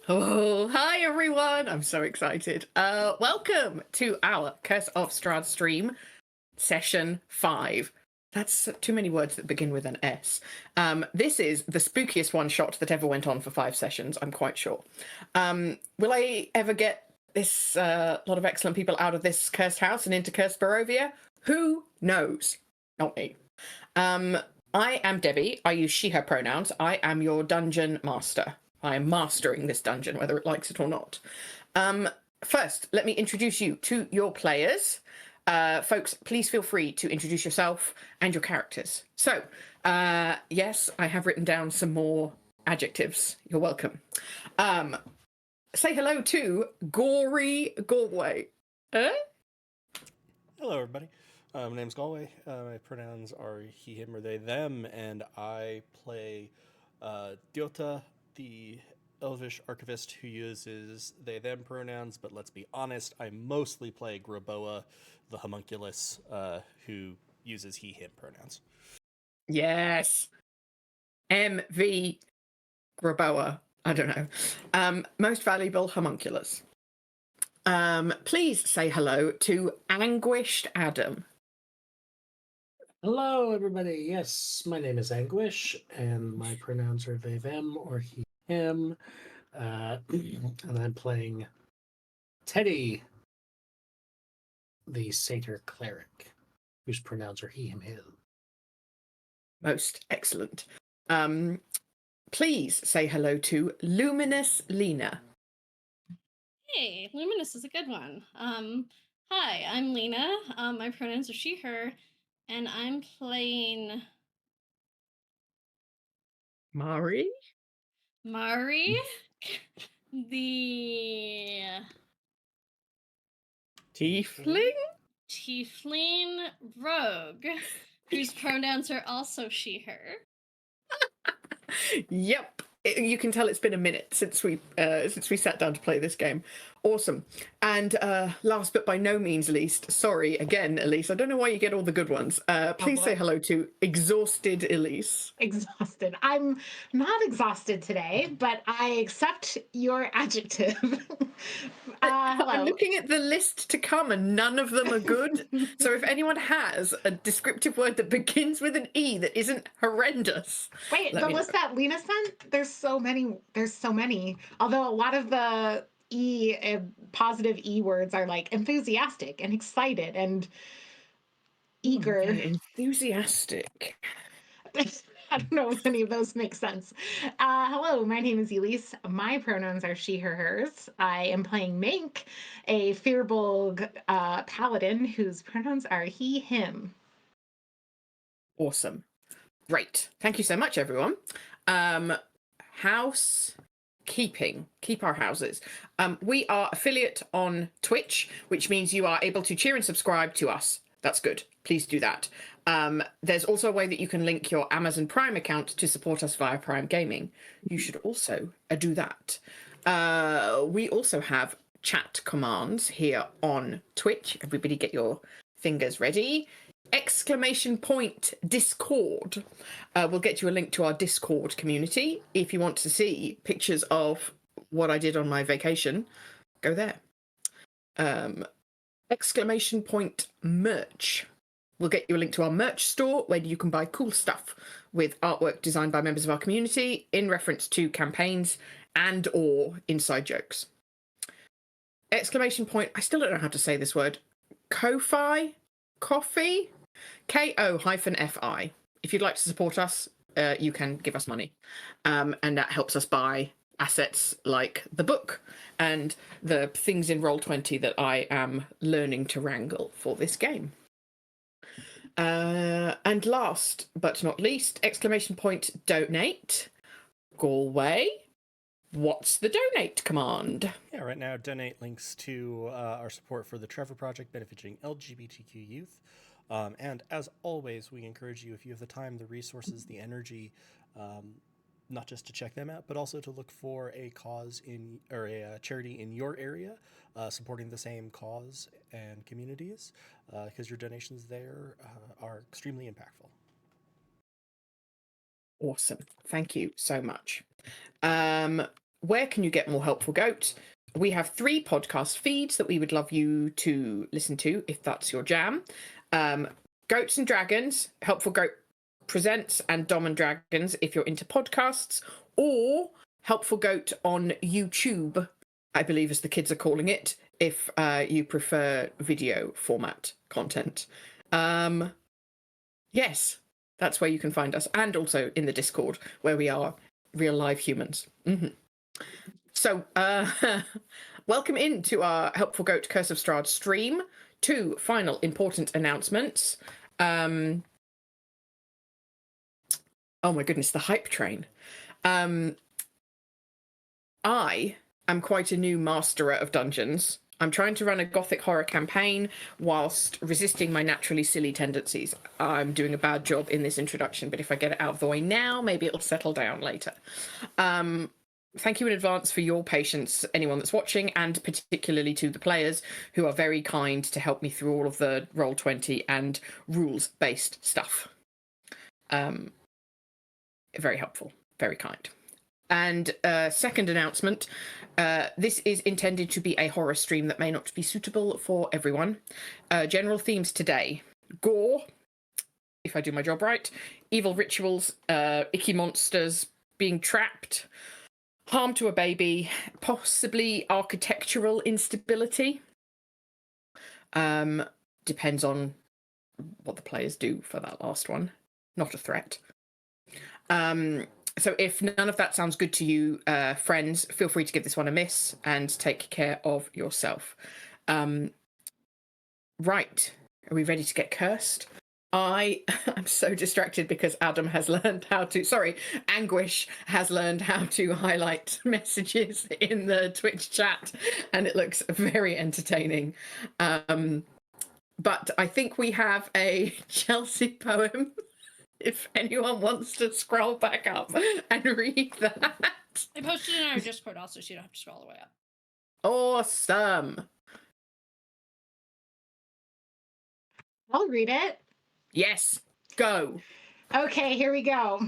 Oh, hi everyone! I'm so excited. Welcome to our Curse of Strahd stream, session 5. That's too many words that begin with an S. This is the spookiest one shot that ever went on for 5 sessions, I'm quite sure. Will I ever get this lot of excellent people out of this cursed house and into cursed Barovia? Who knows? Not me. I am Debbie. I use she, her pronouns. I am your dungeon master. I am mastering this dungeon, whether it likes it or not. First, let me introduce you to your players. Folks, please feel free to introduce yourself and your characters. So, yes, I have written down some more adjectives. You're welcome. Say hello to Gory Galway. Hello, everybody. My name's Galway. My pronouns are he, him, or they, them, and I play Diota, the Elvish archivist who uses they, them pronouns, but let's be honest, I mostly play Graboa, the homunculus, who uses he, him pronouns. Yes. MV Graboa. I don't know. Most valuable homunculus. Please say hello to Anguished Adam. Hello, everybody. Yes, my name is Anguish, and my pronouns are they, them, or he, him. And I'm playing Teddy, the satyr cleric, whose pronouns are he, him, his. Most excellent. Please say hello to Luminous Lena. Hey, Luminous is a good one. Hi, I'm Lena. My pronouns are she, her, and I'm playing Mari? Mari, the Tiefling? tiefling rogue, whose pronouns are also she, her. Yep. You can tell it's been a minute since we sat down to play this game. Awesome. And last but by no means least, sorry again, Elise. I don't know why you get all the good ones. Please say hello to Exhausted Elise. Exhausted. I'm not exhausted today, but I accept your adjective. Hello. I'm looking at the list to come and none of them are good. So if anyone has a descriptive word that begins with an E that isn't horrendous. Wait, the list that Lena sent, there's so many. Although a lot of the positive E words are like enthusiastic and excited and eager. Okay, enthusiastic. I don't know if any of those make sense. Hello, my name is Elise. My pronouns are she, her, hers. I am playing Mink, a Firbolg paladin whose pronouns are he, him. Awesome. Great. Thank you so much, everyone. Housekeeping. Keep our houses. We are affiliate on Twitch, which means you are able to cheer and subscribe to us. That's good. Please do that. There's also a way that you can link your Amazon Prime account to support us via Prime Gaming. You should also do that. We also have chat commands here on Twitch. Everybody get your fingers ready. !Discord. We'll get you a link to our Discord community. If you want to see pictures of what I did on my vacation, go there. !Merch. We'll get you a link to our merch store where you can buy cool stuff with artwork designed by members of our community in reference to campaigns and or inside jokes. I still don't know how to say this word. Ko-fi? Coffee? Ko-fi. If you'd like to support us, you can give us money. And that helps us buy assets like the book and the things in Roll20 that I am learning to wrangle for this game. And last but not least, !donate. Galway. What's the donate command? Yeah, right now, donate links to our support for the Trevor Project benefiting LGBTQ youth. And as always, we encourage you, if you have the time, the resources, the energy, not just to check them out, but also to look for a cause or a charity in your area supporting the same cause and communities, because your donations there are extremely impactful. Awesome. Thank you so much. where can you get more Helpful Goat? We have 3 podcast feeds that we would love you to listen to if that's your jam. Goats and Dragons, Helpful Goat Presents, and Dom and Dragons if you're into podcasts, or Helpful Goat on YouTube, I believe as the kids are calling it, if you prefer video format content. Yes, that's where you can find us, and also in the Discord where we are real live humans. So welcome into our Helpful Goat Curse of Strahd stream. 2 final important announcements. Oh my goodness, the hype train. I am quite a new masterer of dungeons. I'm trying to run a gothic horror campaign whilst resisting my naturally silly tendencies. I'm doing a bad job in this introduction, but if I get it out of the way now, maybe it'll settle down later. Thank you in advance for your patience, anyone that's watching, and particularly to the players who are very kind to help me through all of the Roll20 and rules-based stuff. Very helpful, very kind. And second announcement, this is intended to be a horror stream that may not be suitable for everyone. General themes today: gore, if I do my job right, evil rituals, icky monsters, being trapped, harm to a baby, possibly architectural instability. Depends on what the players do for that last one. Not a threat. So if none of that sounds good to you, friends, feel free to give this one a miss and take care of yourself. Right. Are we ready to get cursed? I am so distracted because Adam has learned how to, Anguish has learned how to highlight messages in the Twitch chat, and it looks very entertaining. But I think we have a Chelsea poem, if anyone wants to scroll back up and read that. I posted it in our Discord also, so you don't have to scroll all the way up. Awesome. I'll read it. Yes, go. Okay, here we go.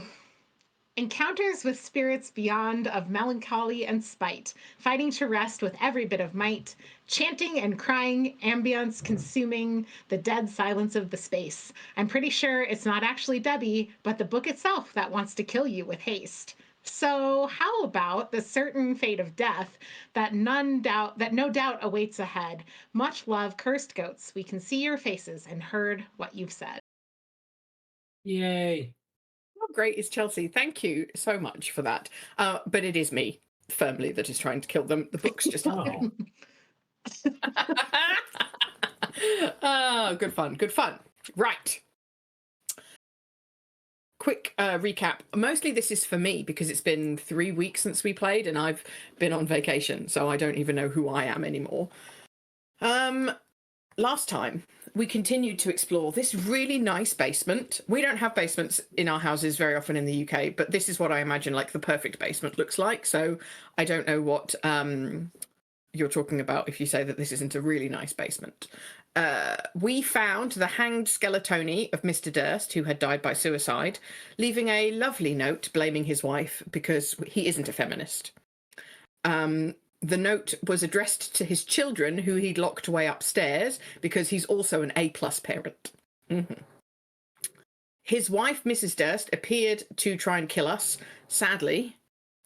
Encounters with spirits beyond of melancholy and spite, fighting to rest with every bit of might, chanting and crying, ambience consuming the dead silence of the space. I'm pretty sure it's not actually Debbie, but the book itself that wants to kill you with haste. So how about the certain fate of death that no doubt awaits ahead? Much love, cursed goats. We can see your faces and heard what you've said. Yay. How great is Chelsea? Thank you so much for that. But it is me, firmly, that is trying to kill them. The book's just... Oh. Oh, good fun, good fun. Right. Quick recap. Mostly this is for me because it's been 3 weeks since we played and I've been on vacation, so I don't even know who I am anymore. Last time, we continued to explore this really nice basement. We don't have basements in our houses very often in the UK, but this is what I imagine like the perfect basement looks like. So I don't know what you're talking about if you say that this isn't a really nice basement. We found the hanged skeletoni of Mr. Durst, who had died by suicide, leaving a lovely note blaming his wife because he isn't a feminist. The note was addressed to his children, who he'd locked away upstairs because he's also an A+ parent. His wife, Mrs. Durst, appeared to try and kill us. Sadly,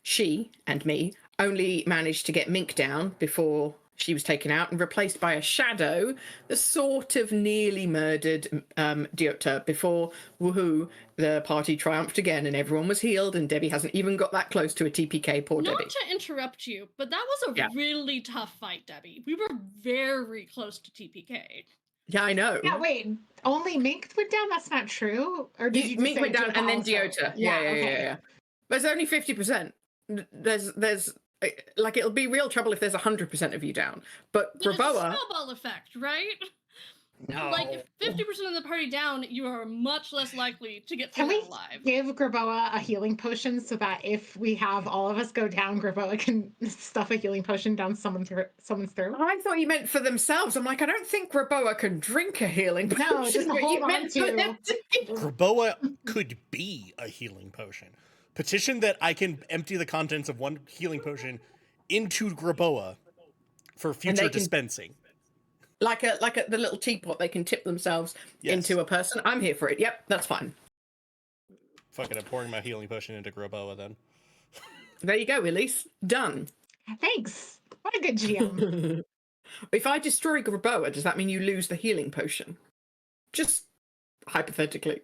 she and me only managed to get Mink down before she was taken out and replaced by a shadow, the sort of nearly murdered Diopta before, woohoo, the party triumphed again and everyone was healed and Debbie hasn't even got that close to a TPK, poor Debbie. Not to interrupt you, but that was a really tough fight, Debbie. We were very close to TPK. Yeah, I know. Yeah, wait, only Mink went down? That's not true? Or did you just Mink say went down and then also? Diopta. Yeah. But it's only 50%. There's like, it'll be real trouble if there's 100% of you down. But It's a Graboa... snowball effect, right? No. Like, if 50% of the party down, you are much less likely to get through Can we that alive. give Graboa a healing potion so that if we have all of us go down, Graboa can stuff a healing potion down someone's throat? I thought you meant for themselves. I'm like, I don't think Graboa can drink a healing potion. No, just but hold you on meant for to. them Graboa could be a healing potion. Petition that I can empty the contents of one healing potion into Graboa for future they can- dispensing. Like the little teapot, they can tip themselves Yes. into a person. I'm here for it. Yep, that's fine. Fucking, I'm pouring my healing potion into Graboa then. There you go, Elise. Done. Thanks. What a good GM. If I destroy Graboa, does that mean you lose the healing potion? Just hypothetically.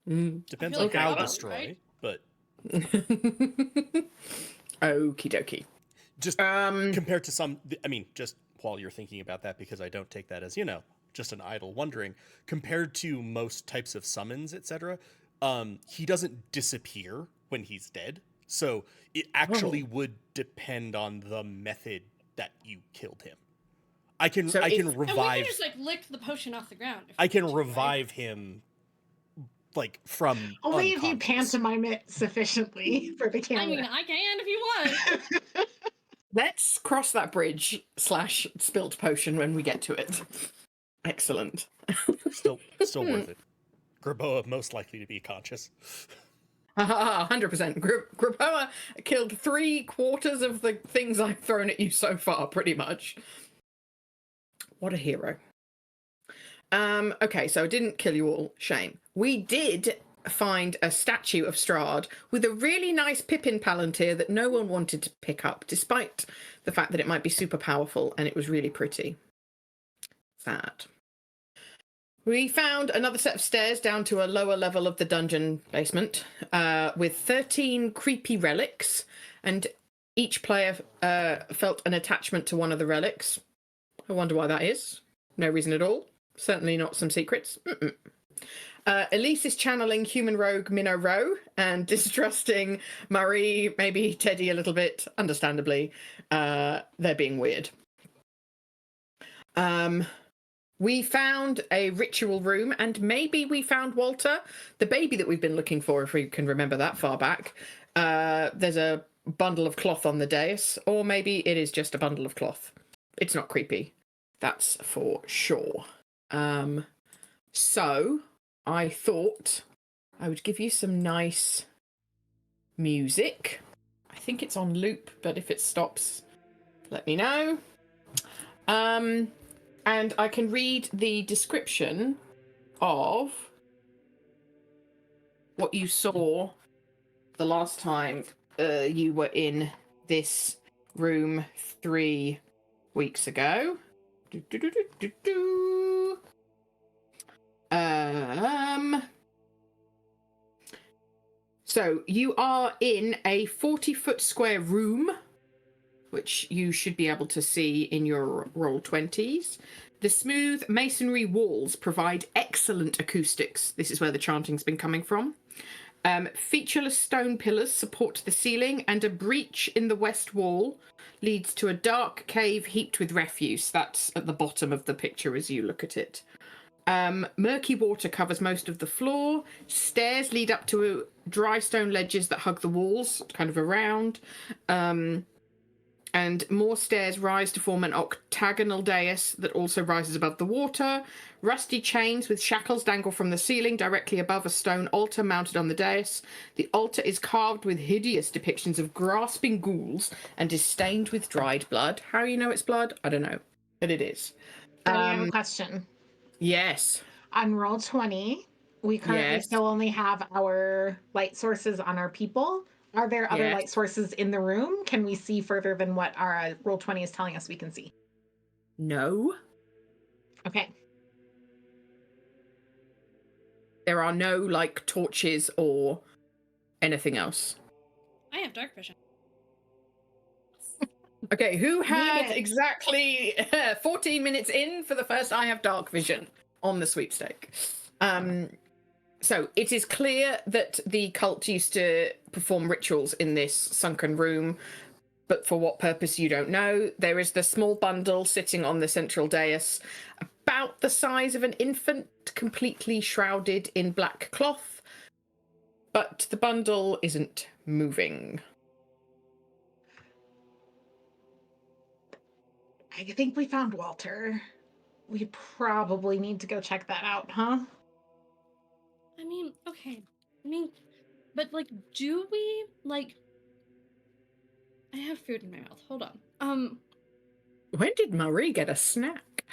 Depends feel on like how Graboa, destroy, right? but Okie dokie. just compared to some, I mean, just while you're thinking about that, because I don't take that as, just an idle wondering, compared to most types of summons, etc., he doesn't disappear when he's dead. So it actually would depend on the method that you killed him. I can So I if- can And we revive can just like lick the potion off the ground. if I we can need to, right? revive him like from Only if you unconscious. pantomime it sufficiently for the I camera. mean, I can if you want. Let's cross that bridge / spilt potion when we get to it. Excellent. Still worth it. Graboa most likely to be conscious. 100%. Graboa killed 3/4 of the things I've thrown at you so far, pretty much. What a hero. Okay, so I didn't kill you all. Shame. We did find a statue of Strahd with a really nice Pippin Palantir that no one wanted to pick up, despite the fact that it might be super powerful, and it was really pretty. Sad. We found another set of stairs down to a lower level of the dungeon basement with 13 creepy relics, and each player felt an attachment to one of the relics. I wonder why that is. No reason at all. Certainly not some secrets. Elise is channeling human rogue Minnow Rowe and distrusting Marie, maybe Teddy a little bit, understandably. They're being weird. We found a ritual room, and maybe we found Walter, the baby that we've been looking for, if we can remember that far back. There's a bundle of cloth on the dais, or maybe it is just a bundle of cloth. It's not creepy. That's for sure. So I thought I would give you some nice music. I think it's on loop, but if it stops, let me know. And I can read the description of what you saw the last time you were in this room 3 weeks ago. So you are in a 40-foot square room, which you should be able to see in your Roll20s. The smooth masonry walls provide excellent acoustics. This is where the chanting's been coming from. Featureless stone pillars support the ceiling, and a breach in the west wall leads to a dark cave heaped with refuse. That's at the bottom of the picture as you look at it. Murky water covers most of the floor. Stairs lead up to dry stone ledges that hug the walls, kind of around. And more stairs rise to form an octagonal dais that also rises above the water. Rusty chains with shackles dangle from the ceiling directly above a stone altar mounted on the dais. The altar is carved with hideous depictions of grasping ghouls and is stained with dried blood. How you know it's blood? I don't know, but it is. I have a question. Yes. On Roll20, we currently Yes. still only have our light sources on our people. Are there other Yes. light sources in the room? Can we see further than what our Roll20 is telling us we can see? No. Okay. There are no, like, torches or anything else. I have dark vision. Okay, who had it. exactly 14 minutes in for the first I have dark vision on the sweepstake? So it is clear that the cult used to perform rituals in this sunken room, but for what purpose you don't know. There is the small bundle sitting on the central dais, about the size of an infant, completely shrouded in black cloth, but the bundle isn't moving. I think we found Walter. We probably need to go check that out, huh? I mean, okay. I mean, But like, do we like? I have food in my mouth. Hold on. When did Marie get a snack?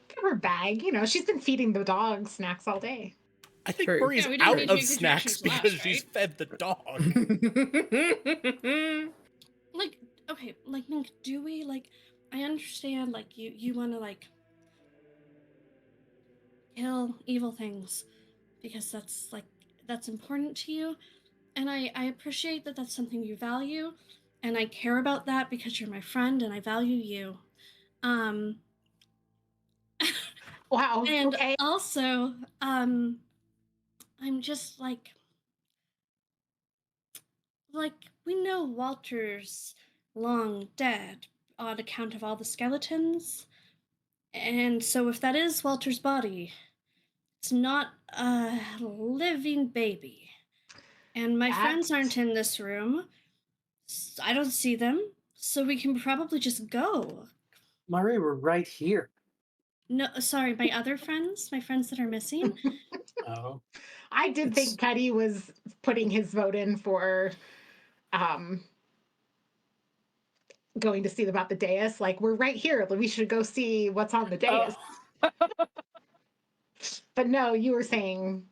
Give her bag. You know, she's been feeding the dog snacks all day. I think True. Murray's Yeah, we didn't out need to of make snacks introductions because last, she's right? fed the dog. Like, okay, like, Mink, do we like? I understand, like, you want to like kill evil things because that's important to you, and I appreciate that that's something you value, and I care about that because you're my friend and I value you. Um, Wow. and Okay. also, I'm just like we know Walter's long dead on account of all the skeletons. And so, if that is Walter's body, it's not a living baby. And my friends That's aren't in this room. I don't see them. So, we can probably just go. Murray, we're right here. No, sorry, my friends that are missing. Oh, I did it's think Cuddy was putting his vote in for um going to see about the dais. Like, we're right here. We should go see what's on the dais. oh. But no, you were saying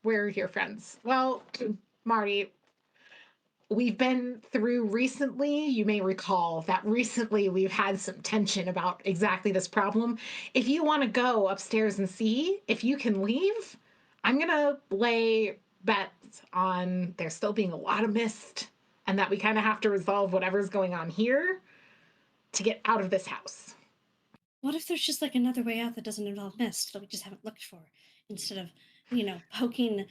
we're your friends. Well, Marty, we've been through recently, you may recall that recently we've had some tension about exactly this problem. If you want to go upstairs and see if you can leave, I'm going to lay bets on there still being a lot of mist and that we kind of have to resolve whatever's going on here to get out of this house. What if there's just like another way out that doesn't involve mist that we just haven't looked for instead of, poking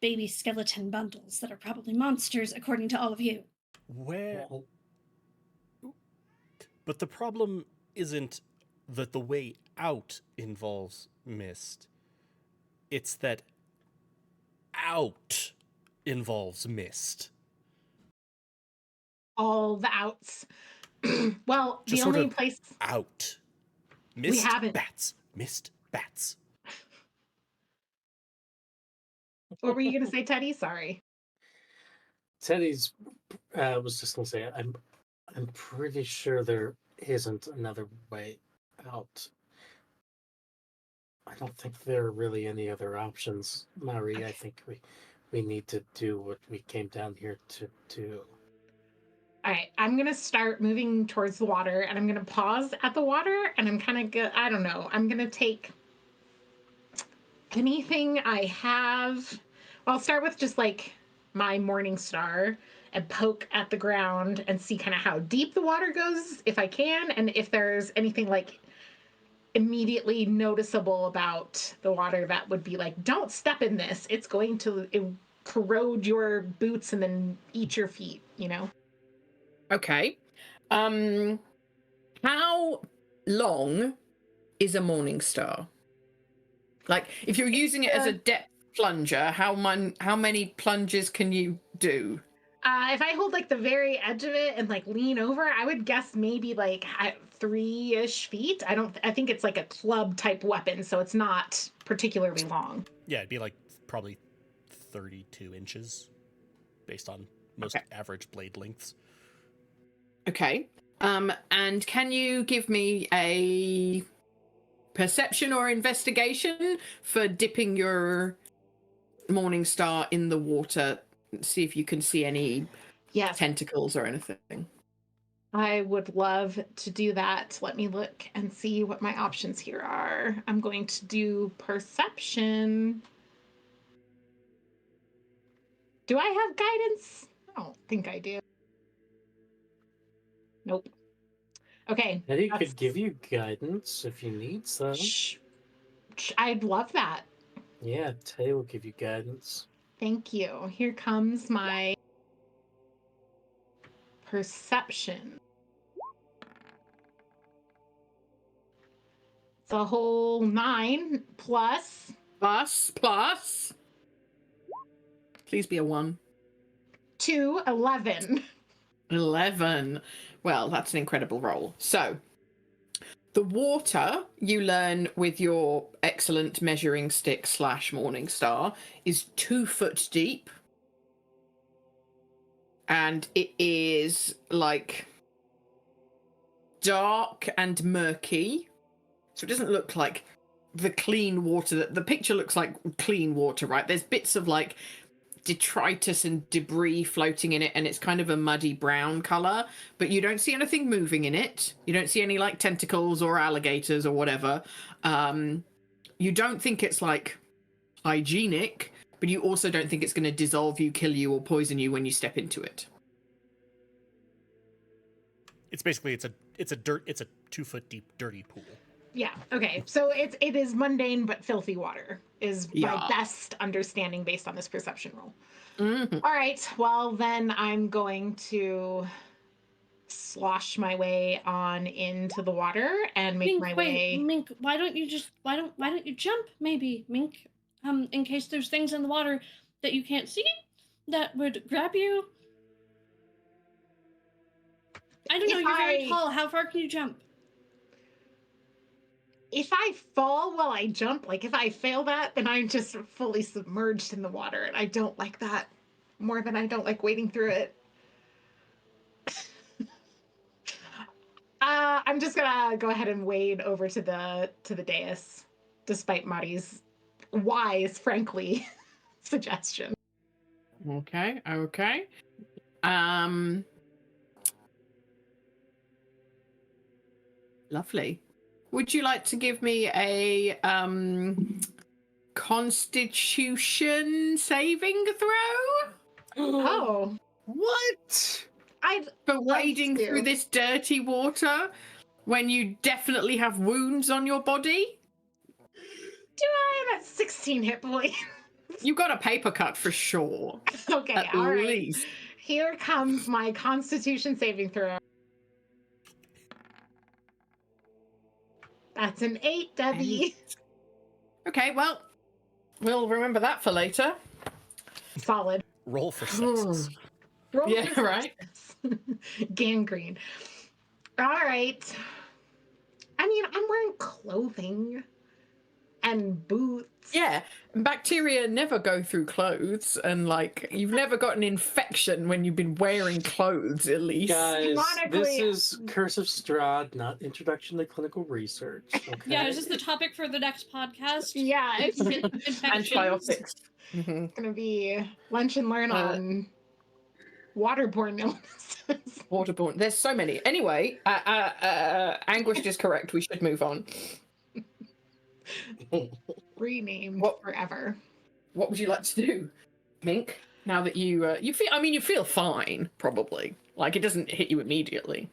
baby skeleton bundles that are probably monsters according to all of you? Where? Well, But the problem isn't that the way out involves mist. It's that out involves mist. All the outs. Well, Just the sort only of place out. we Mist haven't. bats. Mist bats. What were you going to say, Teddy? Sorry. Teddy's was just gonna say I'm pretty sure there isn't another way out. I don't think there are really any other options, Marie. I Okay. think we need to do what we came down here to do. All right, I'm gonna start moving towards the water, and I'm gonna pause at the water, and I'm kind of I don't know. I'm gonna take anything I have. Well, I'll start with just like my morning star and poke at the ground and see kind of how deep the water goes if I can, and if there's anything like immediately noticeable about the water that would be like, don't step in this. It's going to corrode your boots and then eat your feet. You know. Okay. Um, how long is a morning star? Like, if you're using it as a depth plunger, how many plunges can you do? If I hold like the very edge of it and like lean over, I would guess maybe like 3-ish feet. I don't. I think it's like a club type weapon, so it's not particularly long. Yeah, it'd be like probably 32 inches based on most Okay. average blade lengths. Okay. And can you give me a perception or investigation for dipping your morning star in the water? See if you can see any Yes, tentacles or anything. I would love to do that. Let me look and see what my options here are. I'm going to do perception. Do I have guidance? I don't think I do. Nope. Okay. Teddy That's. could give you guidance if you need some. I'd love that. Yeah, Teddy will give you guidance. Thank you. Here comes my perception. It's a whole 9 plus Plus. Please be a 1. 2, 11. 11. Well, that's an incredible roll. So, The water, you learn with your excellent measuring stick / morning star, is 2 foot deep. And it is like dark and murky. So it doesn't look like the clean water that the picture looks like clean water, right? There's bits of like detritus and debris floating in it, and it's kind of a muddy brown color, but you don't see anything moving in it. You don't see any like tentacles or alligators or whatever. You don't think it's like hygienic, but you also don't think it's going to dissolve you, kill you, or poison you when you step into it. It's basically it's a 2 foot deep dirty pool. Yeah. Okay. So it is mundane but filthy water is my Yeah. best understanding based on this perception roll. Mm-hmm. All right. Well, then I'm going to slosh my way on into the water and make Mink, my wait, way. Mink, why don't you jump maybe, Mink? In case there's things in the water that you can't see that would grab you. I don't know, you're very tall. How far can you jump? If I fall while I jump, like if I fail that, then I'm just fully submerged in the water, and I don't like that more than I don't like wading through it. I'm just gonna go ahead and wade over to the dais, despite Mari's wise, frankly, suggestion. Okay. Lovely. Would you like to give me a Constitution saving throw? Oh, What? I'd For love wading to. through this dirty water when you definitely have wounds on your body? Do I am at 16 hit points? You got a paper cut for sure. Okay, At all right. least. Here comes my Constitution saving throw. That's an 8, Debbie. Okay, well, we'll remember that for later. Solid. Roll for sepsis. Roll Yeah, for right. sepsis. Gangrene. All right. I mean, I'm wearing clothing and boots. Yeah, bacteria never go through clothes, and like you've never got an infection when you've been wearing clothes, at least. Guys, this Canonically- is Curse of Strahd, not Introduction to Clinical Research. Okay. Yeah, is this the topic for the next podcast? Yeah, it's Infections. Antibiotics. Mm-hmm. gonna be lunch and learn on waterborne illnesses. Waterborne. There's so many. Anyway, Anguished is correct. We should move on. Renamed What- forever. What would you like to do, Mink? Now that you feel, I mean, you feel fine, probably. Like it doesn't hit you immediately.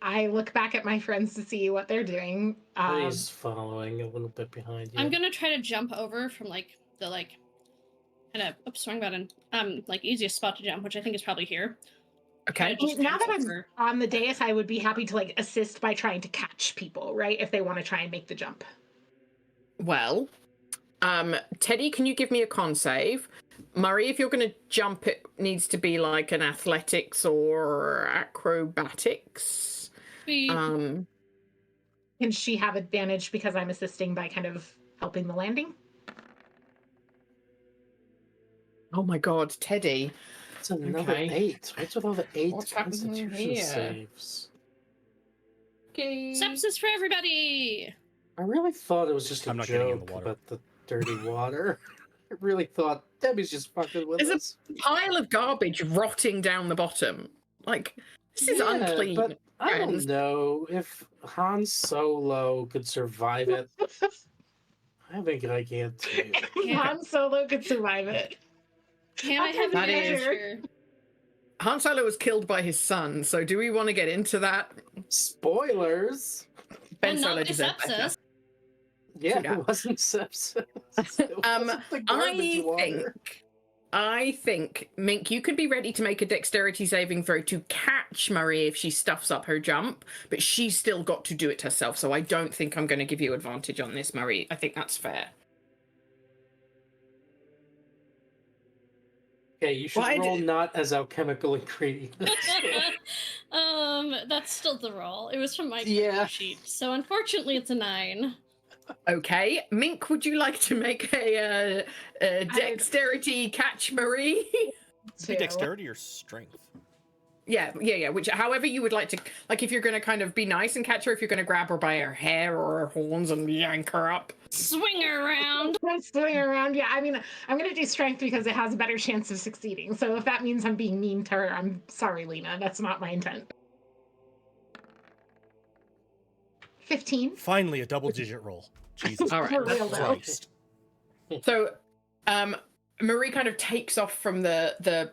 I look back at my friends to see what they're doing. He's following a little bit behind you. I'm gonna try to jump over from like the kind of swing button, easiest spot to jump, which I think is probably here. Okay. Just now that jump I'm over. on the dais, I would be happy to like assist by trying to catch people, right? If they want to try and make the jump. Well, Teddy, can you give me a con save? Murray, if you're going to jump, it needs to be like an athletics or acrobatics. Can she have advantage because I'm assisting by kind of helping the landing? Oh my God, Teddy. It's another Okay. 8. What's with all the 8 What's happening Constitution here? saves? Okay. Sepsis for everybody. I really thought it was just a I'm not getting in the joke water. about the dirty water. I really thought Debbie's just fucking with There's us. a pile of garbage rotting down the bottom. Like, this is Yeah, unclean. But I don't friends. know if Han Solo could survive it. I think I can too. Han Solo could survive it. Can I have That advantage is- here? Han Solo was killed by his son, so do we want to get into that? Spoilers. Ben Well, Solo not the deserved better. sepsis. Yeah, Yeah. it wasn't sepsis. It wasn't the garbage water. I think, Mink, you could be ready to make a dexterity saving throw to catch Marie if she stuffs up her jump, but she's still got to do it herself, so I don't think I'm going to give you advantage on this, Marie. I think that's fair. Okay, you should Why roll did- not as alchemical ingredients. That's still the roll. It was from my Yeah. character sheet. So unfortunately, it's a 9. Okay, Mink, would you like to make a dexterity catch Marie? It'd be dexterity or strength. Yeah. Which, however you would like to, like, if you're going to kind of be nice and catch her, if you're going to grab her by her hair or her horns and yank her up. Swing her around. Swing around. Yeah, I mean, I'm going to do strength because it has a better chance of succeeding. So if that means I'm being mean to her, I'm sorry, Lena. That's not my intent. 15. Finally, a double-digit roll. Jesus All right. For real, though. Christ. So, Marie kind of takes off from the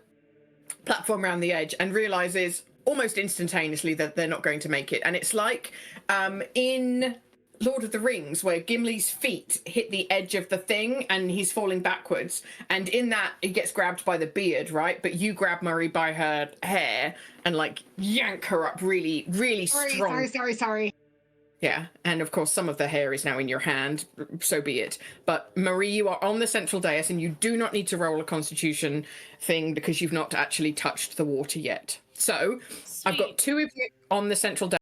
platform around the edge and realizes almost instantaneously that they're not going to make it. And it's like in Lord of the Rings, where Gimli's feet hit the edge of the thing and he's falling backwards. And in that, he gets grabbed by the beard, right? But you grab Marie by her hair and like yank her up really, really strong. Sorry. Yeah, and of course some of the hair is now in your hand, so be it. But Marie, you are on the central dais and you do not need to roll a constitution thing because you've not actually touched the water yet. So I've got Sweet. 2 of you on the central dais.